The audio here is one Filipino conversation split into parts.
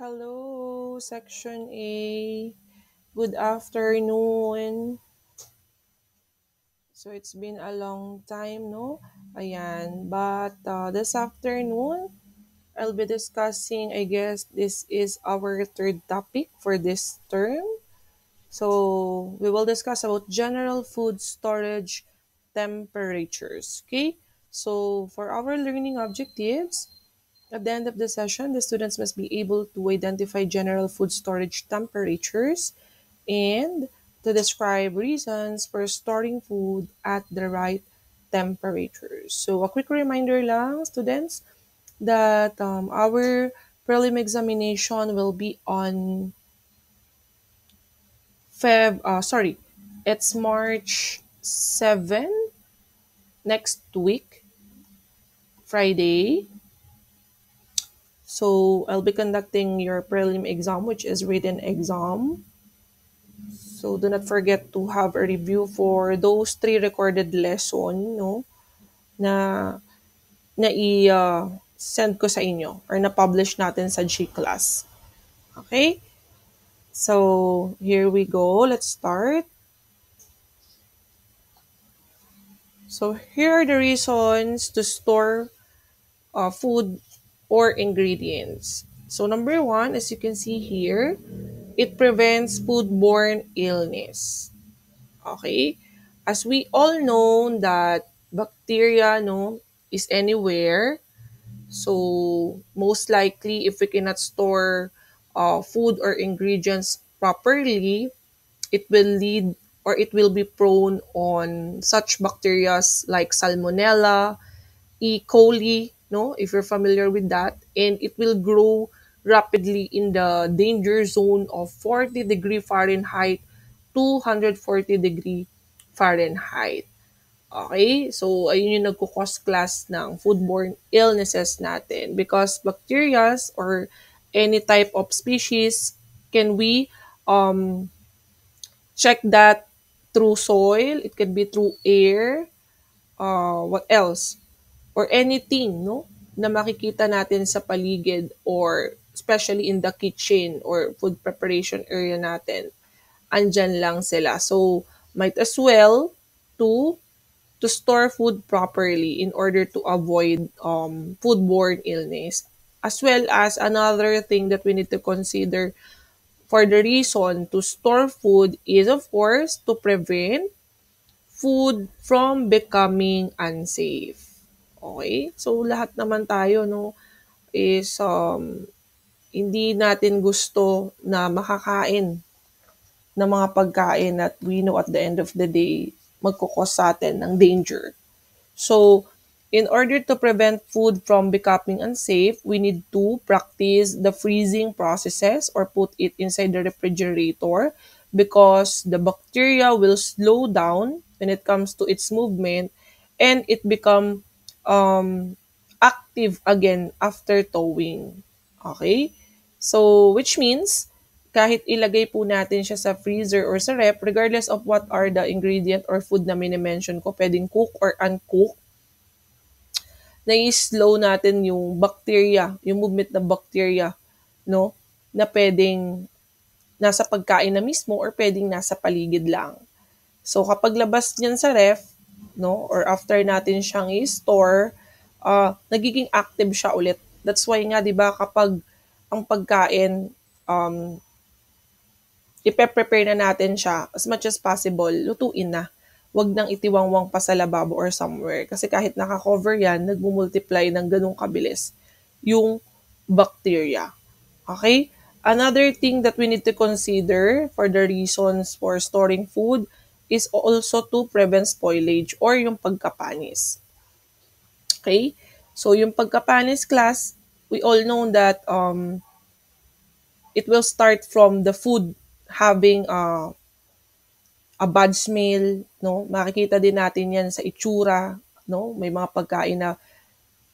Hello, Section A. Good afternoon. So it's been a long time, no? Ayan. But this afternoon, I'll be discussing, I guess, this is our third topic for this term. So we will discuss about general food storage temperatures. Okay? So for our learning objectives, at the end of the session, the students must be able to identify general food storage temperatures and to describe reasons for storing food at the right temperatures. So, a quick reminder lang, students, that our prelim examination will be on it's March 7 next week, Friday. So, I'll be conducting your prelim exam, which is written exam. So do not forget to have a review for those three recorded lesson, no, na send ko sa inyo or na-publish natin sa G-Class. Okay? So, here we go. Let's start. So, here are the reasons to store food or ingredients. So, number one, as you can see here, it prevents foodborne illness. Okay? As we all know that bacteria no is anywhere. So most likely if we cannot store food or ingredients properly, it will lead or it will be prone on such bacteria like salmonella, E. coli, no, if you're familiar with that, and it will grow rapidly in the danger zone of 40 degree Fahrenheit to 140 degree Fahrenheit. Okay? So, ayun yung nagkukos class ng foodborne illnesses natin because bacteria or any type of species can we um, check that through soil, it can be through air, what else? Or anything, no? Na makikita natin sa paligid or especially in the kitchen or food preparation area natin. Andyan lang sila. So, might as well to to store food properly in order to avoid foodborne illness. As well as another thing that we need to consider for the reason to store food is of course to prevent food from becoming unsafe. Okay? So, lahat naman tayo, no, is hindi natin gusto na makakain ng mga pagkain that we know at the end of the day magkukos sa atin ng danger. So, in order to prevent food from becoming unsafe, we need to practice the freezing processes or put it inside the refrigerator because the bacteria will slow down when it comes to its movement and it become um, active again after thawing. Okay? So, which means, kahit ilagay po natin siya sa freezer or sa rep, regardless of what are the ingredient or food na minimension ko, pwedeng cook or uncook, nai-slow natin yung bacteria, yung movement ng bacteria, no? Na pwedeng nasa pagkain na mismo or pwedeng nasa paligid lang. So, kapag labas niyan sa ref, no, or after natin siyang i-store, nagiging active siya ulit. That's why nga, di ba, kapag ang pagkain, ipe-prepare na natin siya, as much as possible, lutuin na. Huwag nang itiwangwang pa sa lababo or somewhere. Kasi kahit naka-cover yan, nagmumultiply ng ganong kabilis yung bacteria. Okay? Another thing that we need to consider for the reasons for storing food is also to prevent spoilage or yung pagkapanis. Okay? So, yung pagkapanis class, we all know that it will start from the food having a bad smell, no? Makikita din natin 'yan sa itsura, no? May mga pagkain na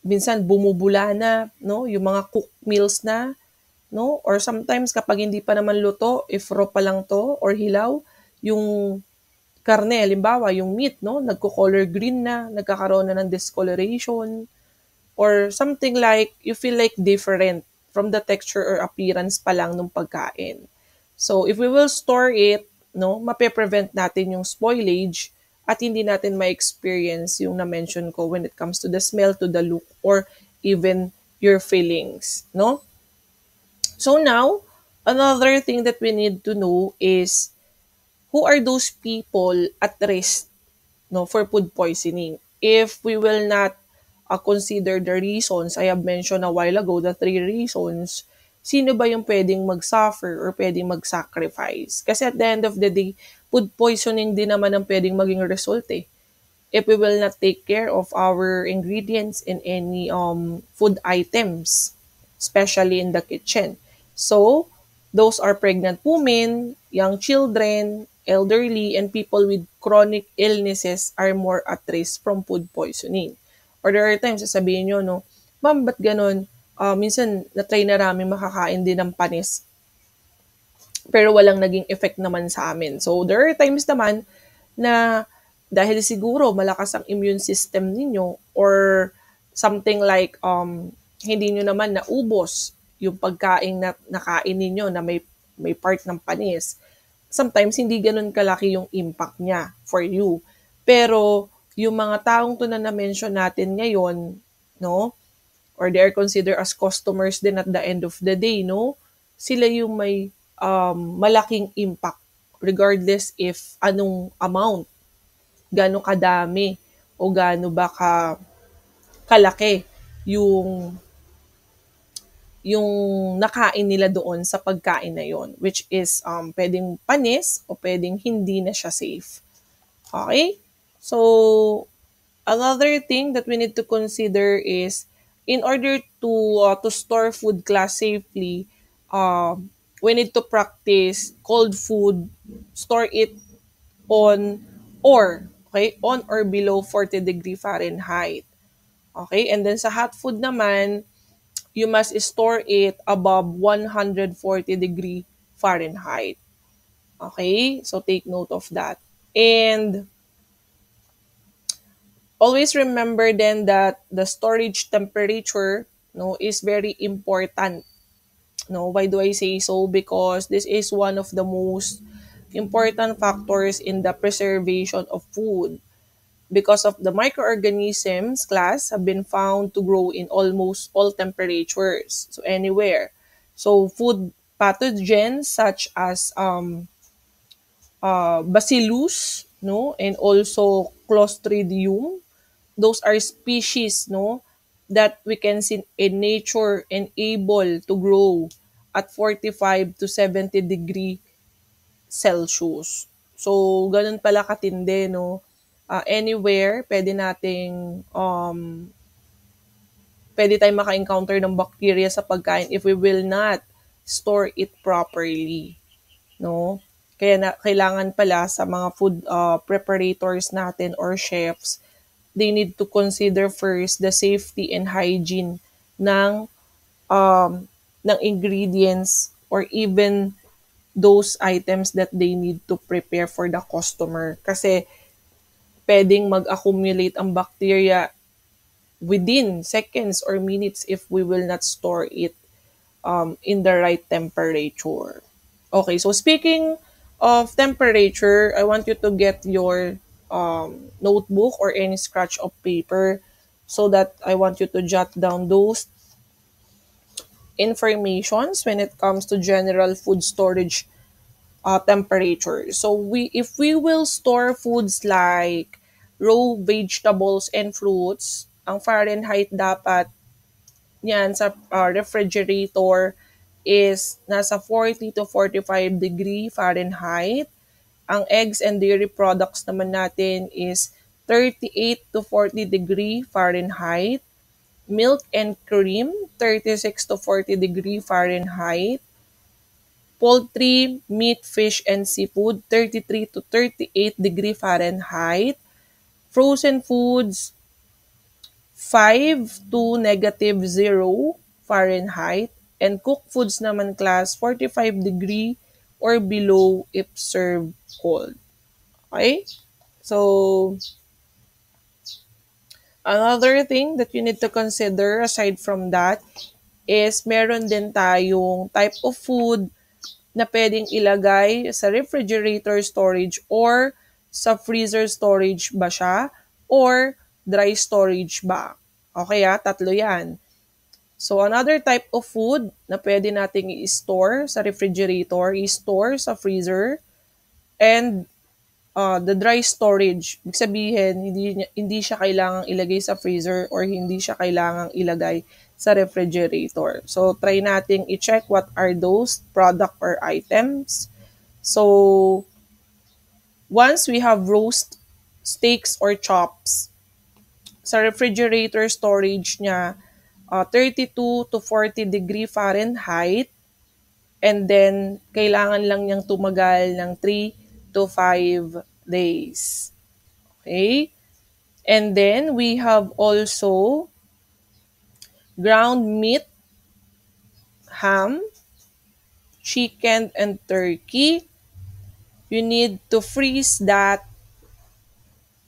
minsan bumubula na, no? Yung mga cooked meals na, no? Or sometimes kapag hindi pa naman luto, if raw pa lang 'to or hilaw, yung karne, halimbawa, yung meat, no? Nagko-color green na, nagkakaroon na ng discoloration, or something like you feel like different from the texture or appearance pa lang ng pagkain. So, if we will store it, no, mape-prevent natin yung spoilage at hindi natin ma-experience yung na-mention ko when it comes to the smell, to the look, or even your feelings, no? So now, another thing that we need to know is who are those people at risk, no, for food poisoning. If we will not consider the reasons I have mentioned a while ago, the three reasons, sino ba yung pwedeng mag-suffer or pwedeng mag-sacrifice? Kasi at the end of the day, food poisoning din naman ang pwedeng maging result eh, if we will not take care of our ingredients in any food items, especially in the kitchen. So, those are pregnant women, young children, elderly, and people with chronic illnesses are more at risk from food poisoning. Or there are times, sasabihin nyo, no, ma'am, ba't ganun? Minsan, na-try na namin makakain din ng panis pero walang naging effect naman sa amin. So, there are times naman na dahil siguro malakas ang immune system ninyo or something like hindi nyo naman naubos yung pagkain na nakain ninyo na may part ng panis. Sometimes hindi ganun kalaki yung impact niya for you. Pero yung mga taong to na na-mention natin ngayon, no, or they are considered as customers din at the end of the day, no? Sila yung may malaking impact regardless if anong amount, gaano kadami o gaano ba kalaki yung yung nakain nila doon sa pagkain na yon, which is pwedeng panis o pwedeng hindi na siya safe. Okay? So, another thing that we need to consider is in order to store food class safely, we need to practice cold food, store it on on or below 40 degree Fahrenheit. Okay? And then sa hot food naman, you must store it above 140 degree Fahrenheit. Okay? So take note of that. And always remember then that the storage temperature, no, is very important. No, why do I say so? Because this is one of the most important factors in the preservation of food. Because of the microorganisms class have been found to grow in almost all temperatures, so anywhere. So food pathogens such as bacillus, no, and also clostridium, those are species, no, that we can see in nature and able to grow at 45 to 70 degree Celsius. So, ganun pala katindi, no? Anywhere, pwede tayong maka-encounter ng bacteria sa pagkain if we will not store it properly, no? Kaya kailangan pala sa mga food preparators natin or chefs, they need to consider first the safety and hygiene ng ng ingredients or even those items that they need to prepare for the customer. Kasi pwedeng mag-accumulate ang bacteria within seconds or minutes if we will not store it in the right temperature. Okay, so speaking of temperature, I want you to get your notebook or any scratch of paper so that I want you to jot down those informations when it comes to general food storage temperature. So if we will store foods like raw vegetables and fruits, ang Fahrenheit dapat niyan sa refrigerator is nasa 40 to 45 degree Fahrenheit. Ang eggs and dairy products naman natin is 38 to 40 degree Fahrenheit. Milk and cream, 36 to 40 degree Fahrenheit. Poultry, meat, fish, and seafood, 33 to 38 degree Fahrenheit. Frozen foods, 5 to -0 Fahrenheit. And cooked foods naman class, 45 degree or below if served cold. Okay? So, another thing that you need to consider aside from that is meron din tayong type of food na pwedeng ilagay sa refrigerator storage or sa freezer storage ba siya or dry storage ba. Okay tatlo yan. So another type of food na pwede nating i-store sa refrigerator, i-store sa freezer, and the dry storage. Ibig sabihin, hindi siya kailangang ilagay sa freezer or hindi siya kailangang ilagay sa refrigerator. So, try nating i-check what are those product or items. So, once we have roast steaks or chops, sa refrigerator storage niya, 32 to 40 degree Fahrenheit, and then kailangan lang niyang tumagal ng 3 to 5 days. Okay? And then we have also ground meat, ham, chicken, and turkey. You need to freeze that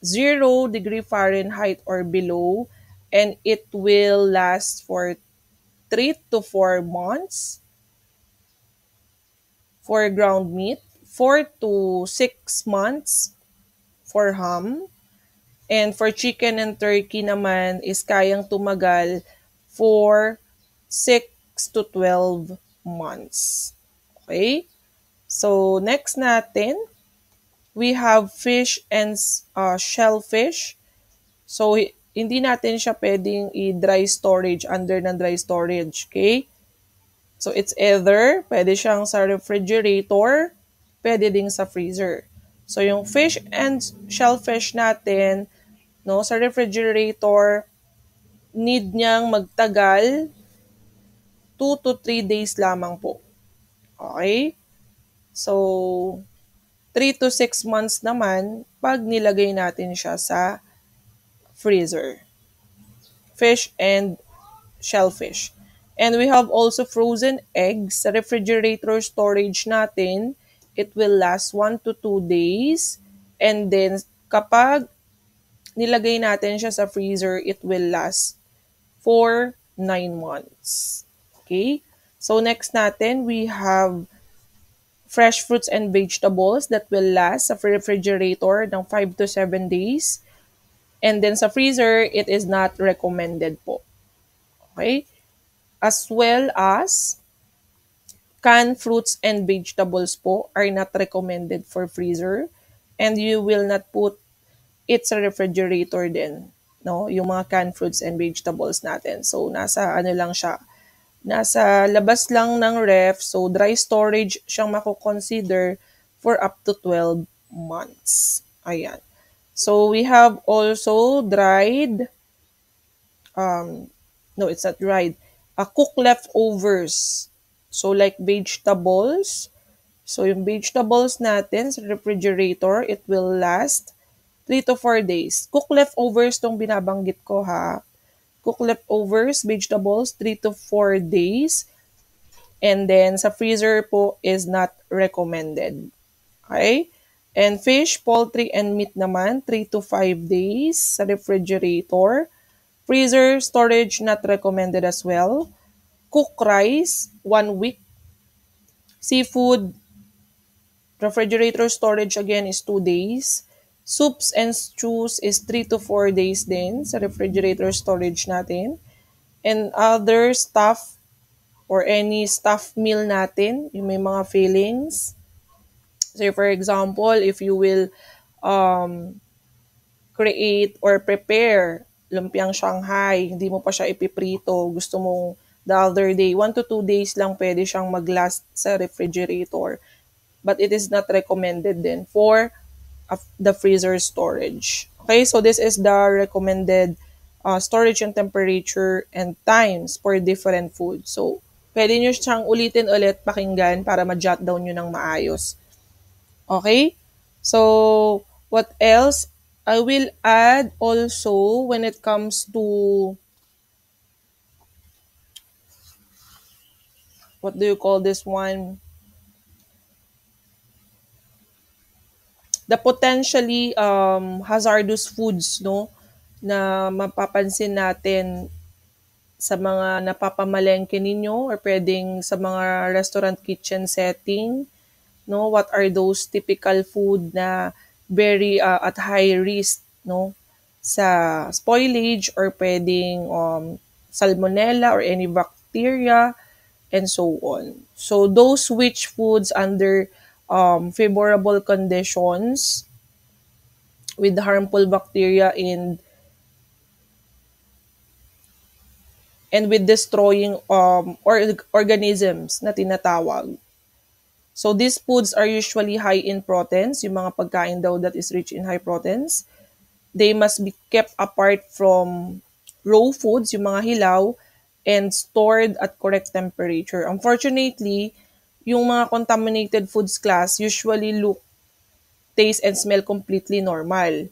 0 degree Fahrenheit or below, and it will last for 3 to 4 months for ground meat, 4 to 6 months for ham, and for chicken and turkey naman is kayang tumagal for 6 to 12 months. Okay? So, next natin, we have fish and shellfish. So, hindi natin siya pwedeng i-dry storage, under ng dry storage. Okay? So, it's either pwede siyang sa refrigerator, pwede ding sa freezer. So, yung fish and shellfish natin, no, sa refrigerator, need niyang magtagal 2 to 3 days lamang po. Okay? So, 3 to 6 months naman pag nilagay natin siya sa freezer. Fish and shellfish. And we have also frozen eggs. Sa refrigerator storage natin, it will last 1 to 2 days. And then, kapag nilagay natin siya sa freezer, it will last for 9 months. Okay? So, next natin, we have fresh fruits and vegetables that will last sa refrigerator ng 5 to 7 days. And then sa freezer, it is not recommended po. Okay? As well as canned fruits and vegetables po are not recommended for freezer. And you will not put it sa refrigerator din. No? Yung mga canned fruits and vegetables natin. So, nasa ano lang siya, nasa labas lang ng ref, so dry storage siyang mako-consider for up to 12 months. Ayan. So, we have also dried, no, it's not dried, cooked leftovers. So, like vegetables. So, yung vegetables natin sa refrigerator, it will last 3 to 4 days. Cooked leftovers tong binabanggit ko ha. Cook leftovers, vegetables, 3 to 4 days. And then, sa freezer po is not recommended. Okay? And fish, poultry, and meat naman, 3 to 5 days sa refrigerator. Freezer storage not recommended as well. Cook rice, 1 week. Seafood, refrigerator storage again is 2 days. Soups and stews is 3 to 4 days din sa refrigerator storage natin. And other stuff or any stuff meal natin, yung may mga fillings. So for example, if you will create or prepare lumpiang Shanghai, hindi mo pa siya ipiprito, gusto mong the other day, 1 to 2 days lang pwede siyang mag-last sa refrigerator. But it is not recommended din for the freezer storage. Okay, so this is the recommended storage and temperature and times for different food. So, pwede nyo siyang ulitin ulit pakinggan para ma-jot down nyo ng maayos. Okay? So, what else? I will add also when it comes to what do you call this one? The potentially hazardous foods, no? Na mapapansin natin sa mga napapamalengke ninyo or pwedeng sa mga restaurant kitchen setting, no? What are those typical food na very at high risk, no? Sa spoilage or pwedeng salmonella or any bacteria and so on. So those which foods under favorable conditions with harmful bacteria and with destroying organisms na tinatawag. So these foods are usually high in proteins, yung mga pagkain daw that is rich in high proteins. They must be kept apart from raw foods, yung mga hilaw, and stored at correct temperature. Unfortunately, yung mga contaminated foods class usually look, taste, and smell completely normal.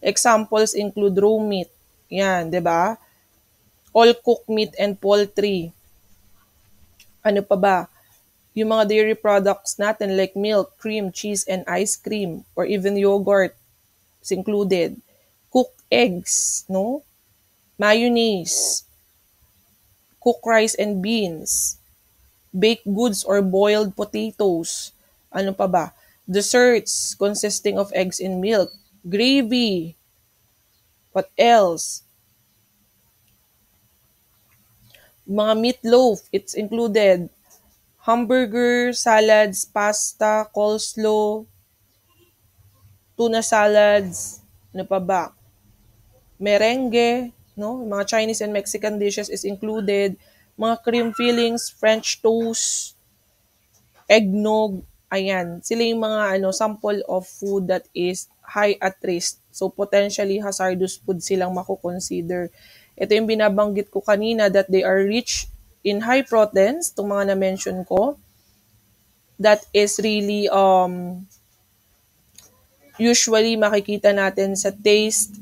Examples include raw meat. Yan, 'di ba? All cooked meat and poultry. Ano pa ba? Yung mga dairy products natin like milk, cream, cheese, and ice cream or even yogurt is included. Cooked eggs, no? Mayonnaise, cooked rice and beans, baked goods or boiled potatoes. Ano pa ba? Desserts consisting of eggs and milk, gravy. What else? Mga meatloaf, it's included. Hamburger, salads, pasta, coleslaw, tuna salads, ano pa ba? Merengue, no? Mga Chinese and Mexican dishes is included. Mga cream fillings, French toast, eggnog, ayan. Sila yung mga sample of food that is high at risk. So potentially hazardous food silang mako-consider. Ito yung binabanggit ko kanina that they are rich in high proteins, itong mga na-mention ko. That is really usually makikita natin sa taste,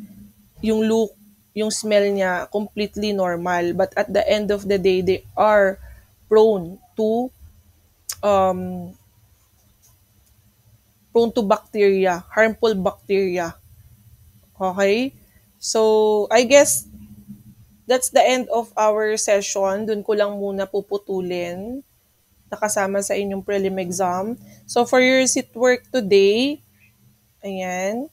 yung look, yung smell niya completely normal. But at the end of the day, they are prone to um, bacteria, harmful bacteria. Okay? So, I guess that's the end of our session. Dun ko lang muna puputulin nakasama sa inyong prelim exam. So, for your sit work today, ayan.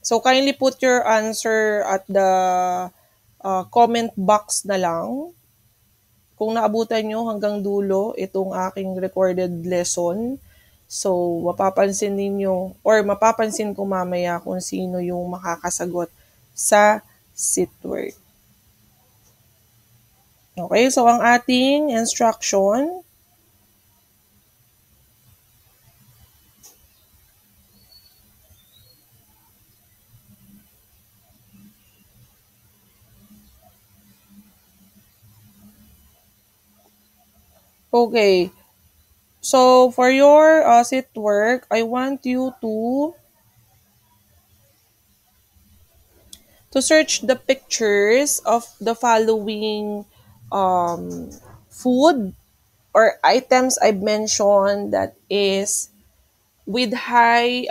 So, kindly put your answer at the comment box na lang. Kung naabutan nyo hanggang dulo itong aking recorded lesson, so mapapansin ninyo or mapapansin ko mamaya kung sino yung makakasagot sa sitwork. Okay, so ang ating instruction, okay, so for your sit work, I want you to search the pictures of the following food or items I've mentioned that is with high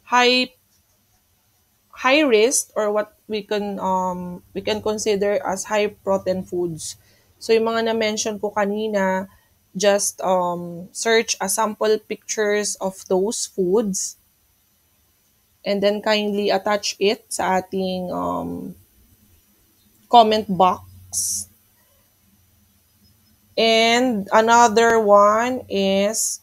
high risk or what we can consider as high protein foods. So yung mga na-mention ko kanina, just search a sample pictures of those foods and then kindly attach it sa ating comment box. And another one is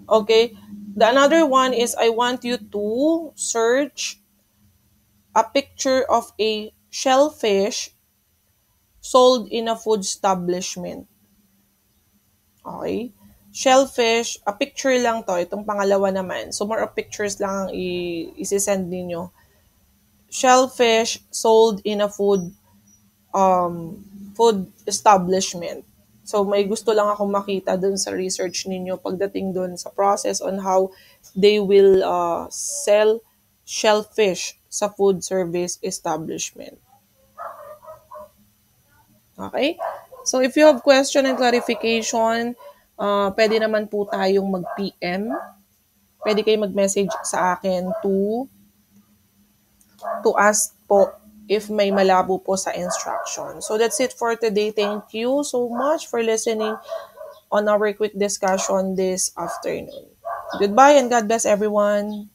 okay, the another one is I want you to search a picture of a shellfish sold in a food establishment. Okay? Shellfish, a picture lang to. Itong pangalawa naman. So, more of pictures lang ang isi-send ninyo. Shellfish sold in a food establishment. So, may gusto lang ako makita dun sa research ninyo pagdating dun sa process on how they will sell shellfish sa food service establishment. Okay? So, if you have question and clarification, Pwede naman po tayong mag-PM. Pwede kayo mag-message sa akin to ask po if may malabo po sa instruction. So that's it for today. Thank you so much for listening on our quick discussion this afternoon. Goodbye and God bless everyone.